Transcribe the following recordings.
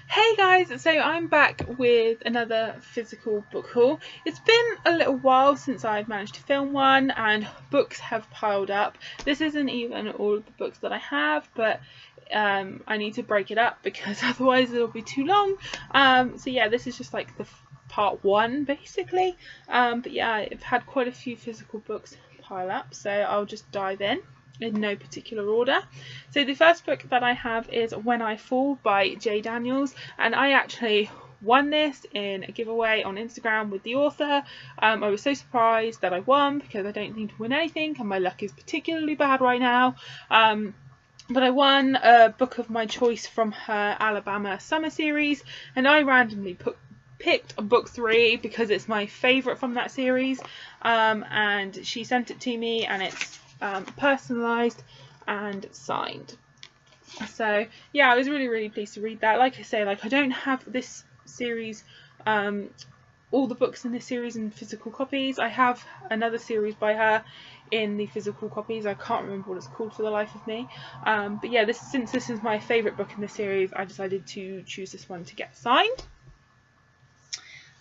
Hey guys, so I'm back with another physical book haul. It's been a little while since I've managed to film one and books have piled up. This isn't even all of the books that I have, but I need to break it up because otherwise it'll be too long. So yeah, this is just like the part one basically. But yeah, I've had quite a few physical books pile up, so I'll just dive in no particular order. So the first book that I have is When I Fall by J. Daniels, and I actually won this in a giveaway on Instagram with the author. I was so surprised that I won because I don't need to win anything and my luck is particularly bad right now. But I won a book of my choice from her Alabama Summer series, and I randomly picked book 3 because it's my favourite from that series, and she sent it to me and it's personalised and signed. So yeah, I was really pleased to read that. Like I say, I don't have this series, all the books in this series in physical copies. I have another series by her in the physical copies. I can't remember what it's called for the life of me. But yeah, since this is my favourite book in the series, I decided to choose this one to get signed.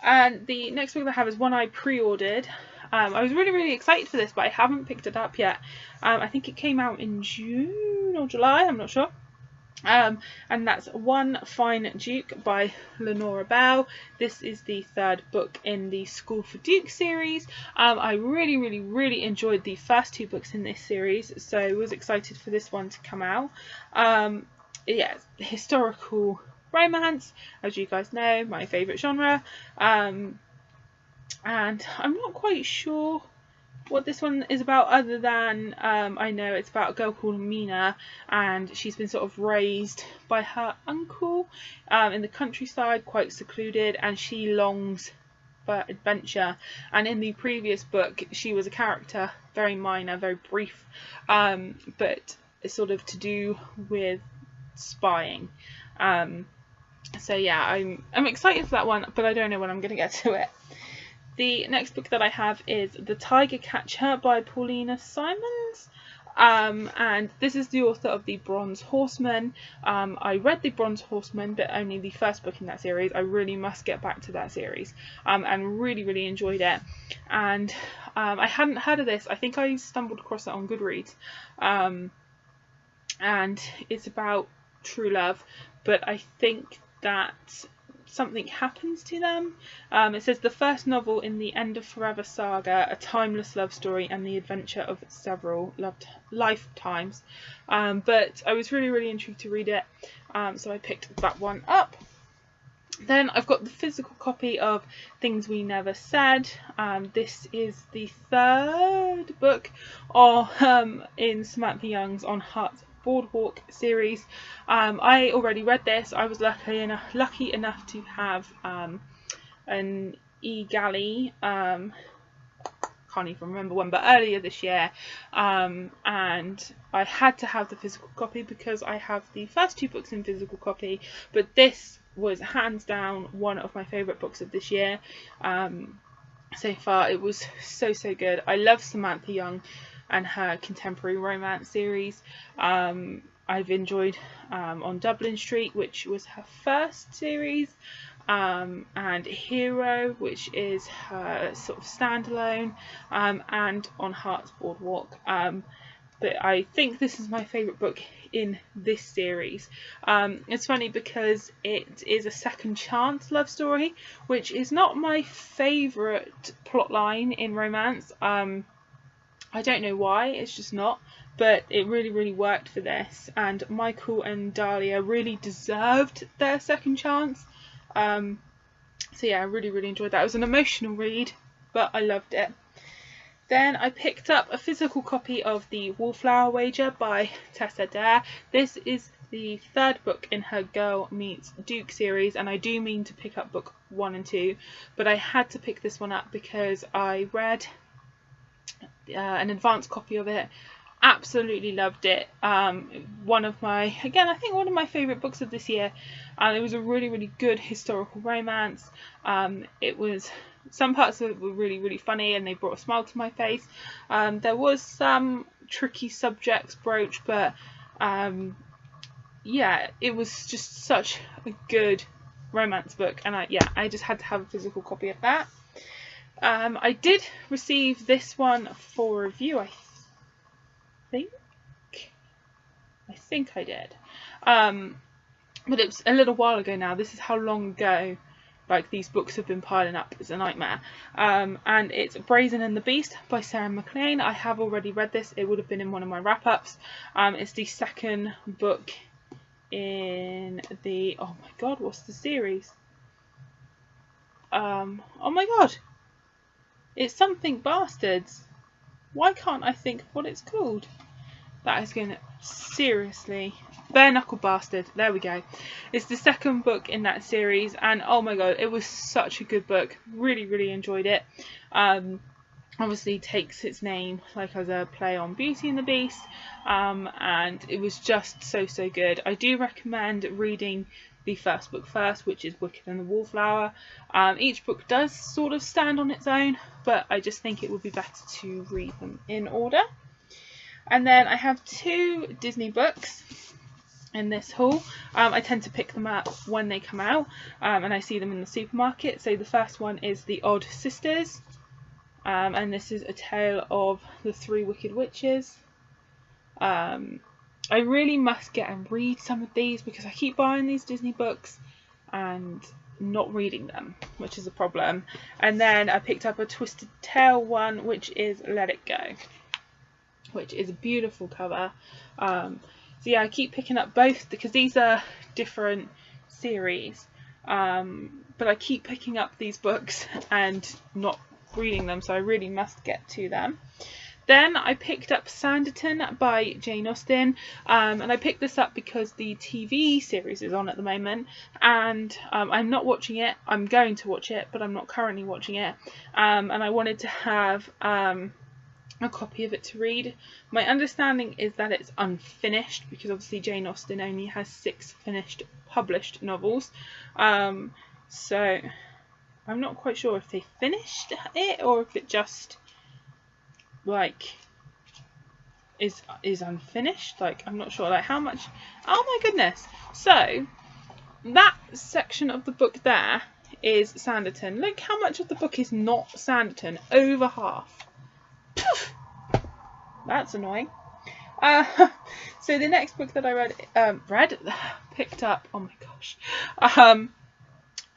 And the next book that I have is one I pre-ordered. I was really excited for this, but I haven't picked it up yet. I think it came out in June or July, I'm not sure. And that's One Fine Duke by Leona Bell. This is the third book in the School for Duke series. I really enjoyed the first 2 books in this series, so I was excited for this one to come out. Yeah, historical romance, as you guys know, my favourite genre. And I'm not quite sure what this one is about, other than I know it's about a girl called Mina, and she's been sort of raised by her uncle in the countryside, quite secluded, and she longs for adventure. And in the previous book she was a character, very minor, very brief, but it's sort of to do with spying. So yeah, I'm excited for that one, but I don't know when I'm going to get to it. The next book that I have is The Tiger Catcher by Paulina Simons. And this is the author of The Bronze Horseman. I read The Bronze Horseman, but only the first book in that series. I really must get back to that series, and really enjoyed it. And I hadn't heard of this. I think I stumbled across it on Goodreads. And it's about true love, but I think that something happens to them. It says the first novel in the End of Forever saga, a timeless love story and the adventure of several lifetimes. But I was really intrigued to read it, so I picked that one up. Then I've got the physical copy of Things We Never Said. This is the third book in Samantha Young's On Heart's Boardwalk series. I already read this. I was lucky enough to have an e-galley, can't even remember when, but earlier this year, and I had to have the physical copy because I have the first 2 books in physical copy, but this was hands down one of my favourite books of this year. So far it was so good. I love Samantha Young and her contemporary romance series. I've enjoyed On Dublin Street, which was her first series, and Hero, which is her sort of standalone, and On Heart's Boardwalk. But I think this is my favourite book in this series. It's funny because it is a second chance love story, which is not my favourite plotline in romance. I don't know why, it's just not, but it really worked for this, and Michael and Dahlia really deserved their second chance. So yeah, I really enjoyed that. It was an emotional read, but I loved it. Then I picked up a physical copy of the Wallflower Wager by Tessa Dare. This is the third book in her Girl Meets Duke series, and I do mean to pick up book 1 and 2, but I had to pick this one up because I read an advanced copy of it, absolutely loved it. One of my favourite books of this year. It was a really good historical romance. It was, some parts of it were really funny and they brought a smile to my face. There was some tricky subjects broached, but yeah, it was just such a good romance book, and I just had to have a physical copy of that. I did receive this one for review, I think I did, but it was a little while ago now. This is how long ago like these books have been piling up. It's a nightmare. And it's Brazen and the Beast by Sarah MacLean. I have already read this. It would have been in one of my wrap-ups. It's the second book in the, oh my god, what's the series? Oh my god, it's something Bastards. Why can't I think of what it's called? That is going to, seriously, Bare Knuckle Bastard, there we go. It's the second book in that series, and oh my god, it was such a good book. Really enjoyed it. Obviously takes its name like as a play on Beauty and the Beast, and it was just so good. I do recommend reading the first book first, which is Wicked and the Wallflower. Each book does sort of stand on its own, but I just think it would be better to read them in order. And then I have 2 Disney books in this haul. I tend to pick them up when they come out, and I see them in the supermarket. So the first one is The Odd Sisters, and this is a tale of the 3 wicked witches. I really must get and read some of these because I keep buying these Disney books and not reading them, which is a problem. And then I picked up a Twisted Tale one, which is Let It Go, which is a beautiful cover. So yeah, I keep picking up both because these are different series, but I keep picking up these books and not reading them, so I really must get to them. Then I picked up Sanditon by Jane Austen, and I picked this up because the TV series is on at the moment, and I'm not watching it. I'm going to watch it, but I'm not currently watching it, and I wanted to have a copy of it to read. My understanding is that it's unfinished because obviously Jane Austen only has 6 finished published novels, so I'm not quite sure if they finished it or if it just like is unfinished. Like, I'm not sure like how much. Oh my goodness, so that section of the book there is Sanditon. Look how much of the book is not Sanditon. Over half. That's annoying. So the next book that I picked up, oh my gosh,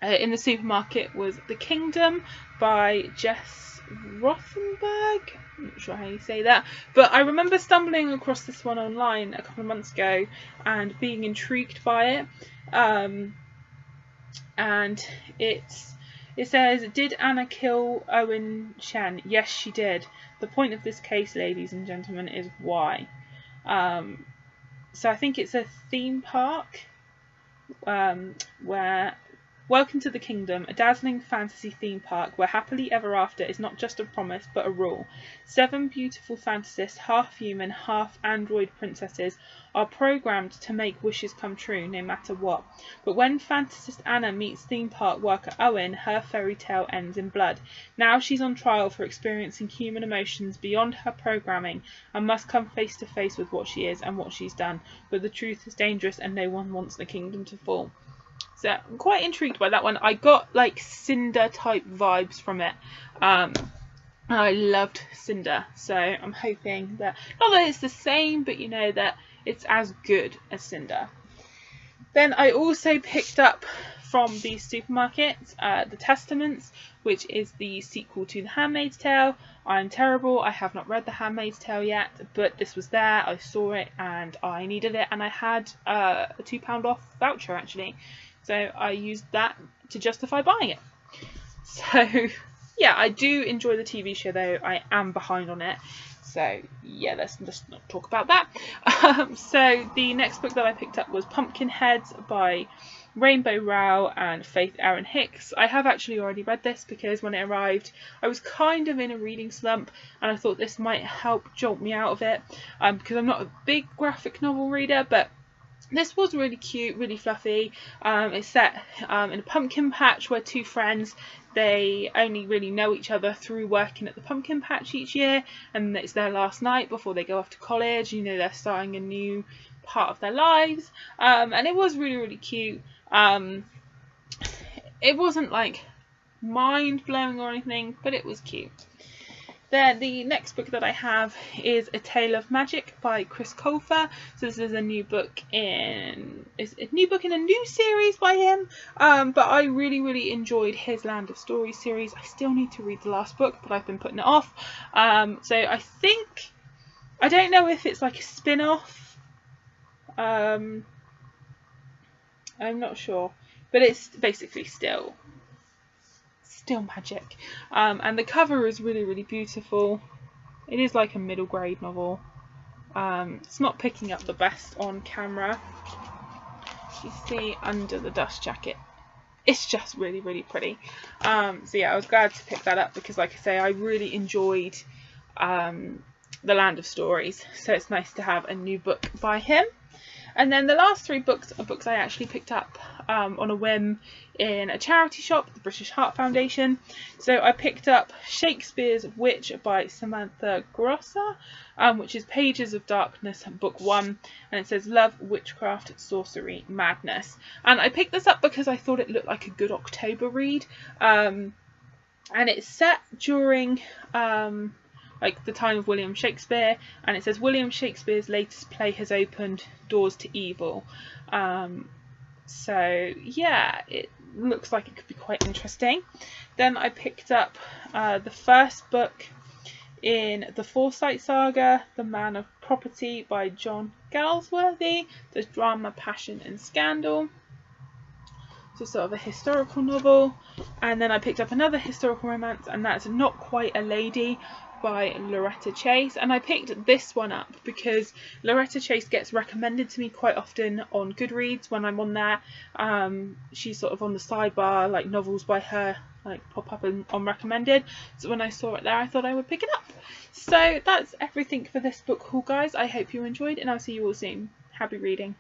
in the supermarket was The Kingdom by Jess Rothenberg. I'm not sure how you say that, but I remember stumbling across this one online a couple of months ago and being intrigued by it. And it says, did Anna kill Owen Shen? Yes, she did. The point of this case, ladies and gentlemen, is why. So I think it's a theme park where welcome to the kingdom, a dazzling fantasy theme park where happily ever after is not just a promise but a rule. 7 beautiful fantasists, half human, half android princesses are programmed to make wishes come true no matter what. But when fantasist Anna meets theme park worker Owen, her fairy tale ends in blood. Now she's on trial for experiencing human emotions beyond her programming and must come face to face with what she is and what she's done. But the truth is dangerous and no one wants the kingdom to fall. So I'm quite intrigued by that one. I got like Cinder type vibes from it. I loved Cinder, so I'm hoping that, not that it's the same, but you know, that it's as good as Cinder. Then I also picked up from the supermarket The Testaments, which is the sequel to The Handmaid's Tale. I'm terrible, I have not read The Handmaid's Tale yet, but this was there, I saw it and I needed it, and I had a £2 off voucher actually. So I used that to justify buying it. So yeah, I do enjoy the TV show though. I am behind on it. So yeah, let's not talk about that. So the next book that I picked up was Pumpkinheads by Rainbow Rowell and Faith Erin Hicks. I have actually already read this because when it arrived I was kind of in a reading slump and I thought this might help jolt me out of it, because I'm not a big graphic novel reader, but this was really cute, really fluffy. It's set in a pumpkin patch where 2 friends, they only really know each other through working at the pumpkin patch each year, and it's their last night before they go off to college. You know, they're starting a new part of their lives, and it was really cute. it wasn't like mind blowing or anything, but it was cute. Then the next book that I have is A Tale of Magic by Chris Colfer. So this is a new book in a new series by him. But I really enjoyed his Land of Stories series. I still need to read the last book, but I've been putting it off. So I don't know if it's like a spin-off. I'm not sure, but it's basically still magic. And the cover is really beautiful. It is like a middle grade novel. It's not picking up the best on camera. You see under the dust jacket. It's just really pretty. So yeah, I was glad to pick that up because, like I say, I really enjoyed the Land of Stories. So it's nice to have a new book by him. And then the last 3 books are books I actually picked up on a whim in a charity shop, the British Heart Foundation. So I picked up Shakespeare's Witch by Samantha Grosser, which is Pages of Darkness, book 1, and it says Love, Witchcraft, Sorcery, Madness. And I picked this up because I thought it looked like a good October read, and it's set during like the time of William Shakespeare, and it says William Shakespeare's latest play has opened doors to evil. So yeah, it looks like it could be quite interesting. Then I picked up the first book in the Forsyte saga, The Man of Property by John Galsworthy, the drama Passion and Scandal. So sort of a historical novel. And then I picked up another historical romance, and that's Not Quite a Lady by Loretta Chase. And I picked this one up because Loretta Chase gets recommended to me quite often on Goodreads when I'm on there. She's sort of on the sidebar, like novels by her like pop up on recommended. So when I saw it there, I thought I would pick it up. So that's everything for this book haul, guys. I hope you enjoyed, and I'll see you all soon. Happy reading.